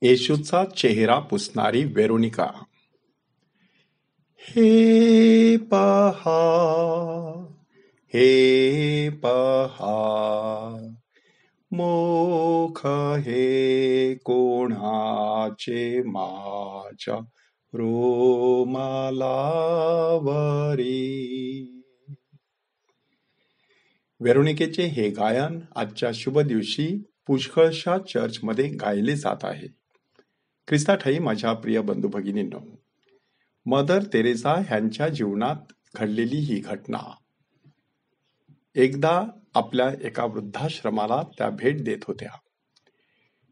येशूचा चेहरा पुसणारी वेरोनिका. हे पहा, हे पहा, मुख हे कोणाचे माझ्या रोमालावरी. वेरोनिकेचे हे गायन आजच्या शुभ दिवशी पुष्कळशा चर्चमध्ये गायले जात आहे. ख्रिस्ताठाई माझ्या प्रिय बंधू भगिनींनो, मदर तेरेसा ह्यांच्या जीवनात घडलेली ही घटना. एकदा आपल्या एका वृद्धाश्रमाला त्या भेट देत होत्या.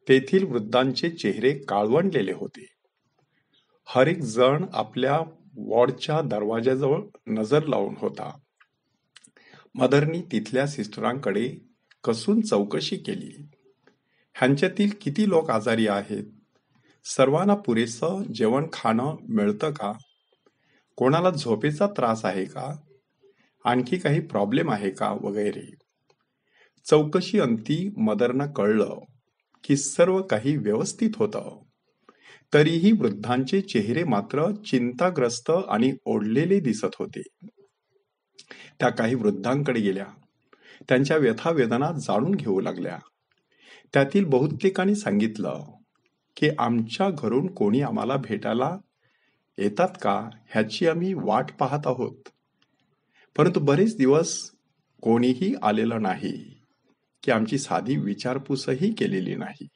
तेथील वृद्धांचे चेहरे काळवंडलेले होते. हर एक जण आपल्या वॉर्डच्या दरवाजाजवळ नजर लावून होता. मदरनी तिथल्या सिस्टरांकडे कसून चौकशी केली. ह्यांच्यातील किती लोक आजारी आहेत? सर्वांना पुरेसं जेवण खाणं मिळतं का? कोणाला झोपेचा त्रास आहे का? आणखी काही प्रॉब्लेम आहे का? वगैरे. चौकशी अंती मदरना कळलं की सर्व काही व्यवस्थित होतं. तरीही वृद्धांचे चेहरे मात्र चिंताग्रस्त आणि ओढलेले दिसत होते. त्या काही वृद्धांकडे गेल्या. त्यांच्या व्यथा वेदना जाणून घेऊ लागल्या. त्यातील बहुतेकांनी सांगितलं की आमच्या घरून कोणी आम्हाला भेटायला येतात का ह्याची आम्ही वाट पाहत आहोत. परंतु बरेच दिवस कोणीही आलेलं नाही की आमची साधी विचारपूसही केलेली नाही.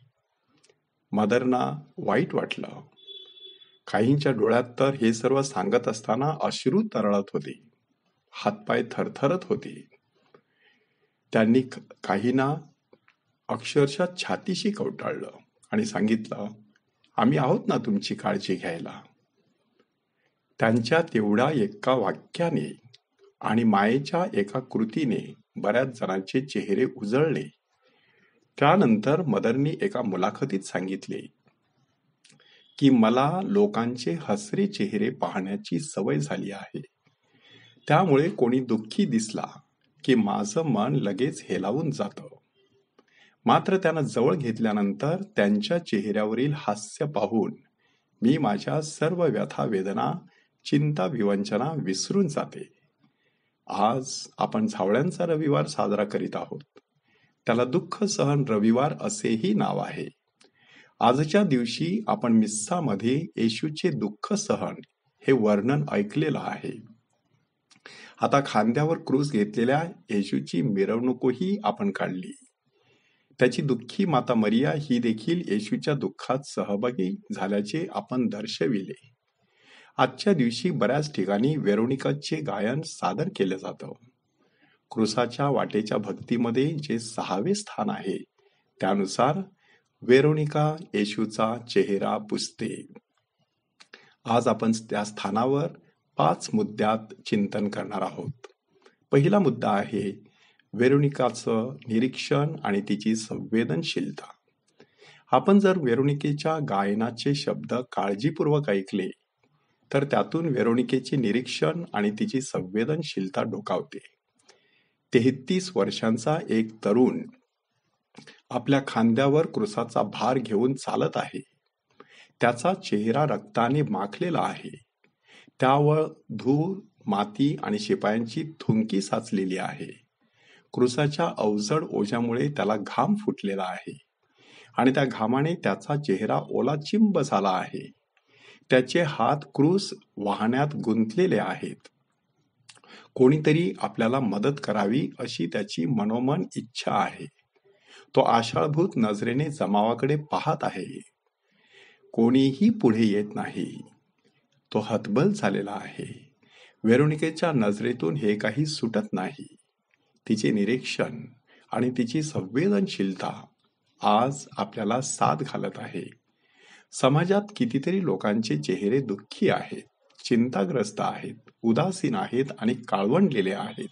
मदरना वाईट वाटलं. काहींच्या डोळ्यात तर हे सर्व सांगत असताना अश्रू तरळत होते. हातपाय थरथरत होते. त्यांनी काहींना अक्षरशः छातीशी कवटाळलं आणि सांगितलं, आम्ही आहोत ना तुमची काळजी घ्यायला. त्यांच्या तेवढ्या एका वाक्याने आणि मायेच्या एका कृतीने बऱ्याच जणांचे चेहरे उजळले. त्यानंतर मदरनी एका मुलाखतीत सांगितले की मला लोकांचे हसरे चेहरे पाहण्याची सवय झाली आहे. त्यामुळे कोणी दुःखी दिसला की माझं मन लगेच हेलावून जातं. मात्र त्यांना जवळ घेतल्यानंतर त्यांच्या चेहऱ्यावरील हास्य पाहून मी माझ्या सर्व व्यथा वेदना चिंता विवंचना विसरून जाते. आज आपण झावळ्यांचा रविवार साजरा करीत आहोत. त्याला दुःख सहन रविवार असेही नाव आहे. आजच्या दिवशी आपण मिस्सामध्ये येशूचे दुःख सहन हे वर्णन ऐकलेलं आहे. आता खांद्यावर क्रूस घेतलेल्या येशूची मिरवणूकही आपण काढली. त्याची दुःखी माता मरिया ही देखील येशूच्या दुःखात सहभागी झाल्याचे आपण दर्शविले. आजच्या दिवशी बऱ्याच ठिकाणी वेरोनिकाचे गायन सादर केले जातं. क्रूसाच्या वाटेच्या भक्तीमध्ये जे 6वे स्थान आहे त्यानुसार वेरोनिका येशूचा चेहरा पुसते. आज आपण त्या स्थानावर 5 मुद्द्यात चिंतन करणार आहोत. पहिला मुद्दा आहे वेरोनिकाचं निरीक्षण आणि तिची संवेदनशीलता. आपण जर वेरोनिकेच्या गायनाचे शब्द काळजीपूर्वक ऐकले तर त्यातून वेरोनिकेचे निरीक्षण आणि तिची संवेदनशीलता डोकावते. 33 वर्षांचा एक तरुण आपल्या खांद्यावर क्रूसाचा भार घेऊन चालत आहे. त्याचा चेहरा रक्ताने माखलेला आहे. त्यावर धूळ, माती आणि शिपायांची थुंकी साचलेली आहे. क्रूसाच्या अवजड ओझ्यामुळे त्याला घाम फुटलेला आहे आणि त्या घामाने त्याचा चेहरा ओलाचिंब झाला आहे. त्याचे हात क्रूस वाहण्यात गुंतलेले आहेत. कोणीतरी आपल्याला मदत करावी अशी त्याची मनोमन इच्छा आहे. तो आशाळभूत नजरेने जमावाकडे पाहत आहे. कोणीही पुढे येत नाही. तो हतबल झालेला आहे. वेरोनिकेच्या नजरेतून हे काही सुटत नाही. तिचे निरीक्षण आणि तिची संवेदनशीलता आज आपल्याला साथ घालत आहे. समाजात कितीतरी लोकांचे चेहरे दुःखी आहेत, चिंताग्रस्त आहेत, उदासीन आहेत आणि काळवंडलेले आहेत.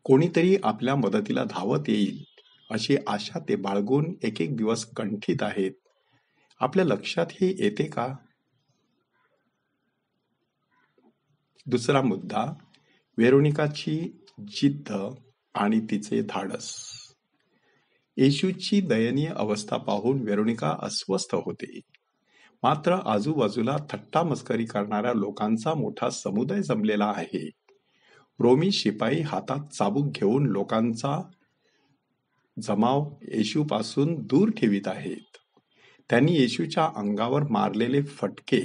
कोणीतरी आपल्या मदतीला धावत येईल अशी आशा ते बाळगून एक एक दिवस कंठीत आहेत. आपल्या लक्षात हे येते का? दुसरा मुद्दा वेरोनिकाची जिद्द आणि तिचे धाडस. येशूची दयनीय अवस्था पाहून वेरोनिका अस्वस्थ होते. मात्र आजूबाजूला थट्टा मस्करी करणाऱ्या लोकांचा मोठा समुदाय जमलेला आहे. रोमी शिपाई हातात चाबूक घेऊन लोकांचा जमाव येशूपासून दूर ठेवित आहेत. त्यांनी येशूच्या अंगावर मारलेले फटके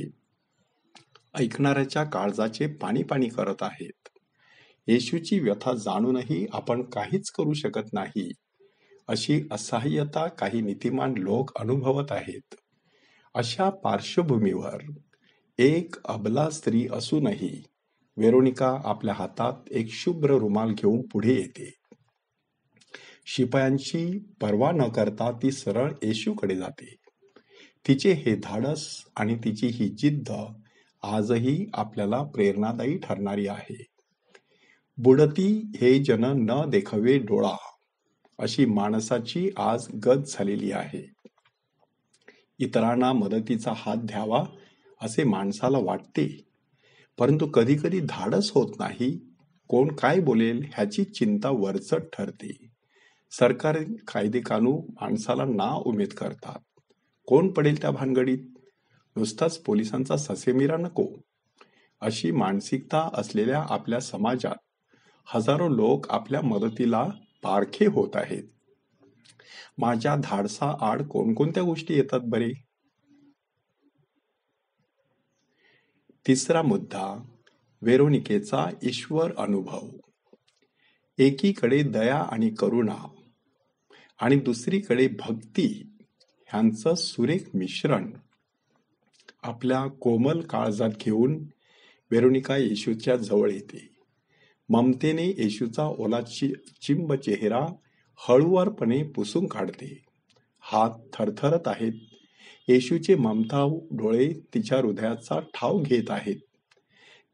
ऐकणाऱ्याच्या काळजाचे पाणी पाणी करत आहेत. येशूची व्यथा जाणूनही आपण काहीच करू शकत नाही, अशी असहाय्यता काही नीतिमान लोक अनुभवत आहेत. अशा पार्श्वभूमीवर एक अबला स्त्री असूनही वेरोनिका आपल्या हातात एक शुभ्र रुमाल घेऊन पुढे येते. शिपायांची पर्वा न करता ती सरळ येशूकडे जाते. तिचे हे धाडस आणि तिची ही जिद्द आजही आपल्याला प्रेरणादायी ठरणारी आहे. बुडती हे जन न देखवे डोळा, अशी माणसाची आज गत झालेली आहे. इतरांना मदतीचा हात द्यावा असे माणसाला वाटते, परंतु कधी कधी धाडस होत नाही. कोण काय बोलेल ह्याची चिंता वरचढ ठरते. सरकारी कायदे कानून माणसाला ना उमेद करतात. कोण पडेल त्या भानगडीत? नुसताच पोलिसांचा ससेमिरा नको, अशी मानसिकता असलेल्या आपल्या समाजात हजारो लोक आपल्या मदतीला पारखे होत आहेत. माझ्या धाडसा आड कोणकोणत्या गोष्टी येतात बरे? तिसरा मुद्दा, वेरोनिकेचा ईश्वर अनुभव. एकीकडे दया आणि करुणा आणि दुसरीकडे भक्ती ह्यांचं सुरेख मिश्रण आपल्या कोमल काळजात घेऊन वेरोनिका येशूच्या जवळ येते. ममतेने येशूचा ओला चिंब चेहरा हळुवारपणे पुसून काढते. हात थरथरत आहेत. येशूचे ममताऊ डोळे तिच्या हृदयाचा ठाव घेत आहेत.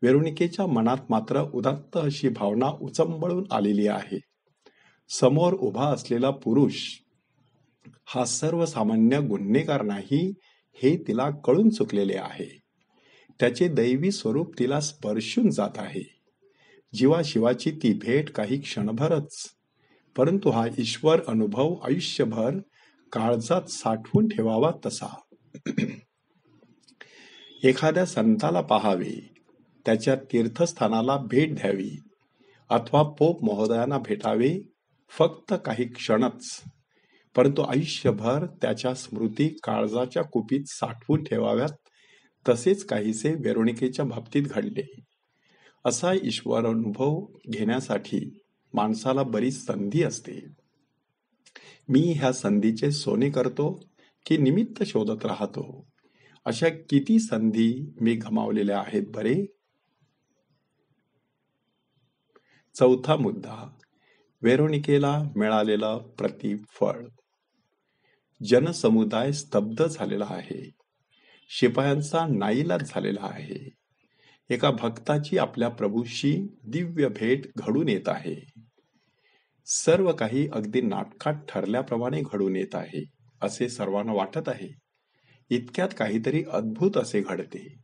वेरोनिकेच्या मनात मात्र उदात्त अशी भावना उचंबळून आलेली आहे. समोर उभा असलेला पुरुष हा सर्वसामान्य गुन्हेगार नाही, हे तिला कळून चुकलेले आहे. त्याचे दैवी स्वरूप तिला स्पर्शून जात आहे. जीवाशिवाची ती भेट काही क्षणभरच, परंतु हा ईश्वर अनुभव आयुष्यभर काळजात साठवून ठेवावा तसा. एखाद्या संताला पाहावे, त्याच्या तीर्थस्थानाला भेट द्यावी अथवा पोप महोदयांना भेटावे, फक्त काही क्षणच, परंतु आयुष्यभर त्याच्या स्मृती काळजाच्या कुपीत साठवून ठेवाव्यात. तसेच काहीसे वेरोनिकेच्या बाबतीत घडले. असा ईश्वर अनुभव घेण्यासाठी माणसाला बरीच संधी असते. मी ह्या संधीचे सोने करतो की निमित्त शोधत राहतो? अशा किती संधी मी गमावलेल्या आहेत बरे. चौथा मुद्दा, वेरोनिकेला मिळालेलं प्रतिफळ. जनसमुदाय स्तब्ध झालेला आहे. शिपायांचा नाईलाज झालेला आहे. एका भक्ताची आपल्या प्रभूशी दिव्य भेट घडून येत आहे. सर्व काही अगदी नाटकात ठरल्याप्रमाणे घडून येत आहे असे सर्वांना वाटत आहे. इतक्यात काहीतरी अद्भुत असे घडते.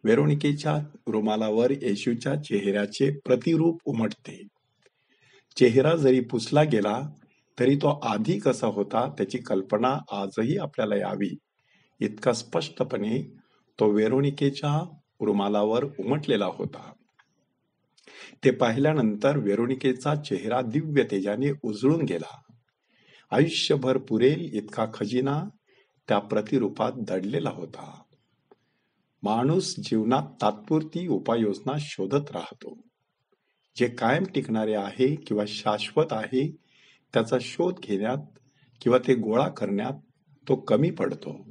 वेरोनिकेच्या रुमालावर येशूच्या चेहऱ्याचे प्रतिरूप उमटते. चेहरा जरी पुसला गेला तरी तो आधी कसा होता त्याची कल्पना आजही आपल्याला यावी इतका स्पष्टपणे तो वेरोनिकेच्या रुमालावर उमटलेला होता. ते पाहिल्यानंतर वेरोनिकेचा चेहरा दिव्य तेजाने उजळून गेला. आयुष्यभर पुरेल इतका खजिना त्या प्रतिरूपात दडलेला होता. माणूस जीवनात तात्पुरती उपाययोजना शोधत राहतो. जे कायम टिकणारे आहे किंवा शाश्वत आहे त्याचा शोध घेण्यात किंवा ते गोळा करण्यात तो कमी पडतो.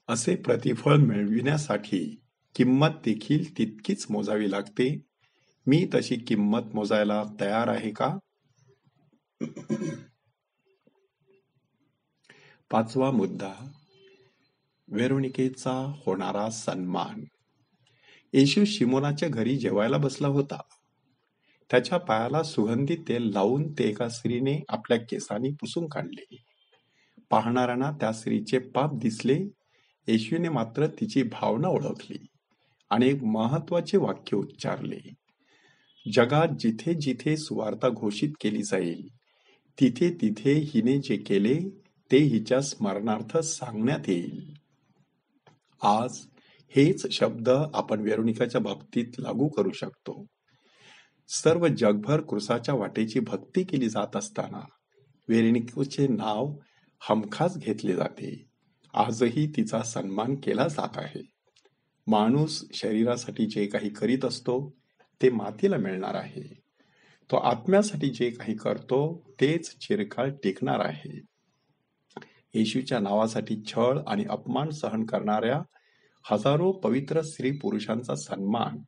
असे प्रतिफळ मिळविण्यासाठी किंमत देखील तितकीच मोजावी लागते. मी तशी किंमत मोजायला तयार आहे का? पाचवा मुद्दा, वेरोनिकेचा होणारा सन्मान. येशू शिमोनाच्या घरी जेवायला बसला होता. त्याच्या पायाला सुगंधी तेल लावून ते एका स्त्रीने आपल्या केसांनी पुसून काढले. पाहणाऱ्यांना त्या स्त्रीचे पाप दिसले. येशूने मात्र तिची भावना ओळखली आणि एक महत्वाचे वाक्य उच्चारले. जगात जिथे जिथे सुवार्ता घोषित केली जाईल तिथे तिथे हिने जे केले ते हिच्या स्मरणार्थ सांगण्यात येईल. आज हेच शब्द आपण वेरोनिकाच्या बाबतीत लागू करू शकतो. सर्व जगभर क्रूसाच्या वाटेची भक्ती केली जात असताना वेरोनिकाचे नाव हमखास घेतले जाते. आजही तिचा सन्मान केला जात आहे. माणूस शरीरासाठी जे काही करीत असतो ते मातीला मिळणार आहे. तो आत्म्यासाठी जे काही करतो तेच चिरकाळ टिकणार आहे. येशूच्या नावासाठी छळ आणि अपमान सहन करणाऱ्या हजारो पवित्र स्त्री पुरुषांचा सन्मान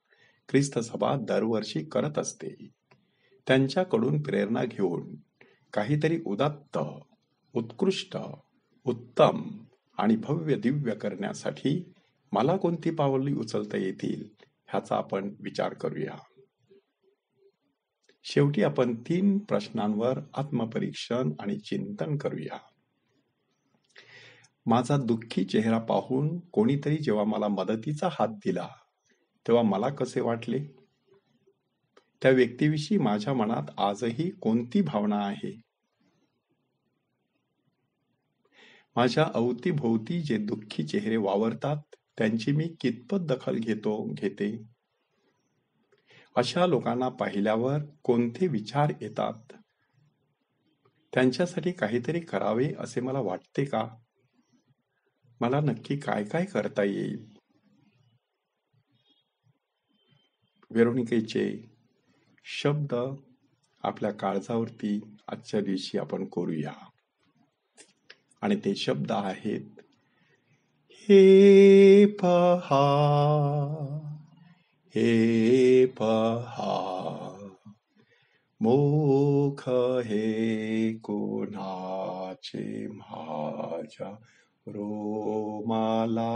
ख्रिस्त सभा दरवर्षी करत असते. त्यांच्याकडून प्रेरणा घेऊन काहीतरी उदात्त, उत्कृष्ट, उत्तम आणि भव्य दिव्य करण्यासाठी मला कोणती पावले उचलता येतील ह्याचा आपण विचार करूया. शेवटी आपण 3 प्रश्नांवर आत्मपरीक्षण आणि चिंतन करूया. माझा दुःखी चेहरा पाहून कोणीतरी जेव्हा मला मदतीचा हात दिला तेव्हा मला कसे वाटले? त्या व्यक्तीविषयी माझ्या मनात आजही कोणती भावना आहे? माझ्या अवतीभोवती जे दुःखी चेहरे वावरतात त्यांची मी कितपत दखल घेते? अशा लोकांना पाहिल्यावर कोणते विचार येतात? त्यांच्यासाठी काहीतरी करावे असे मला वाटते का? मला नक्की काय काय करता येईल? वेरोनिकेचे शब्द आपल्या काळजावरती आजच्या दिवशी आपण कोरूया. आणि ते शब्द आहेत, हे पहा, हे पहा, मुख हे कोणाचे माझ्या रोमाला,